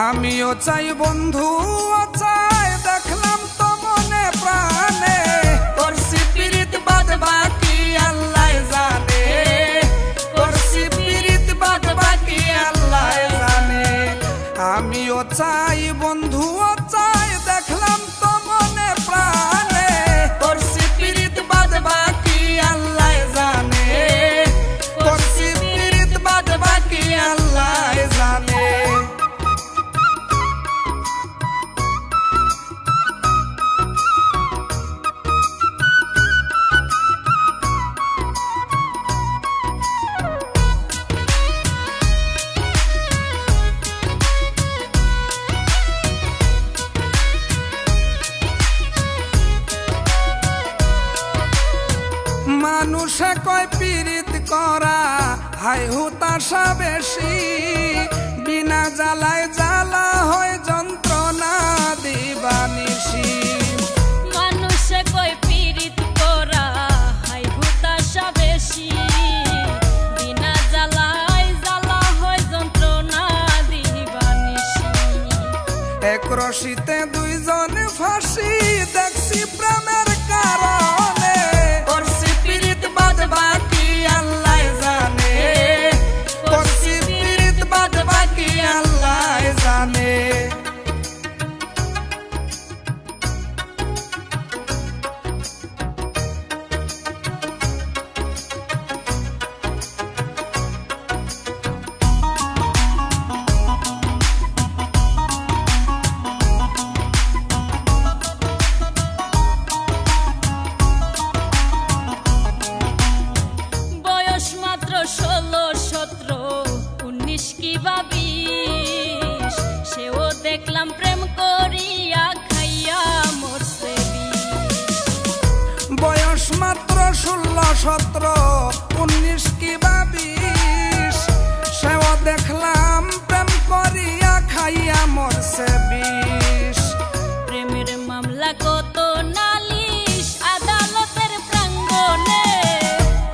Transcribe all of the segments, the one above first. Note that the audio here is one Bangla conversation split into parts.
আমিও চাই বন্ধু চাই, দেখলাম তো মনে প্রাণে, করছি পিরিত বাদ বাকি আল্লাহ জানে, করছি পিরিত বাদ বাকি আল্লাহ জানে। আমিও চাই বন্ধু চাই, দেখলাম তো মনে প্রাণে, করছি পিরিত বাদ বাকি আল্লাহ জানে, করছি পিরিত বাদ বাকি আল্লাহ জানে। মানুষে কয় পিরিত করা হাই হুতাশা বেশি, বিনা জ্বালায় জ্বালা হয় যন্ত্রণা দিবানিশি। মানুষে কয় পিরিত করা হাই হুতাশা বেশি, বিনা জ্বালায় জ্বালা হয় যন্ত্রণা দিবানিশি। এক রশিতে দুইজন ফাঁসি, দেখছি প্রেমের কারণে, করছি পিরিত বাদ বাকি আল্লাহ জানে, করছি পিরিত বাদ বাকি আল্লাহ জানে। বয়স মাত্র 16, 17, 19 কি বা 20, সেও দেখলাম প্রেম করিয়া খাইয়া মরছে বিষ। বয়স মাত্র 16, 17, 19 কি বা 20, সেও দেখলাম প্রেম করিয়া খাইয়া মরছে বিষ। প্রেমের মামলা কত নালিশ আদালতের প্রাঙ্গণে,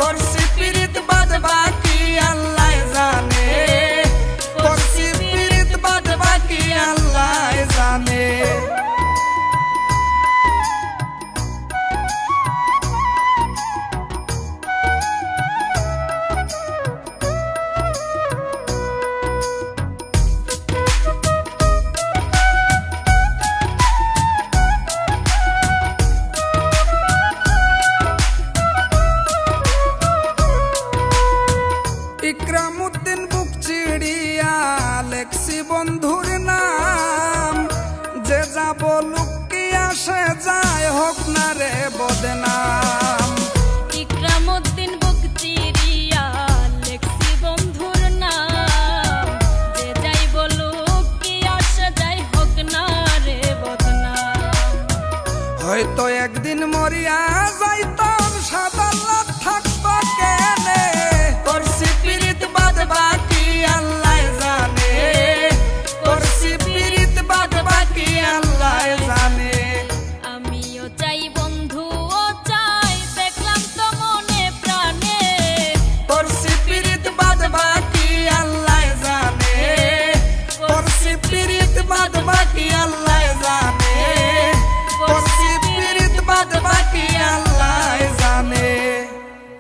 করছি পিরিত বাদ বাকি আল্লাহ জানে, করছি পিরিত বাদ বাকি আল্লাহ জানে। ইকরামউদ্দিন বুক চিড়িয়া লেখছি বন্ধুর নাম, যে যা বলুক কি আসে যায় হোক না রে বদনাম। ইকরামউদ্দিন বুক চিরিয়া লেখছি বন্ধুর নাম, যে যাই বলুক কি আসে যাই হোক না রে বদনাম। হয়তো একদিন মরিয়া যাইতে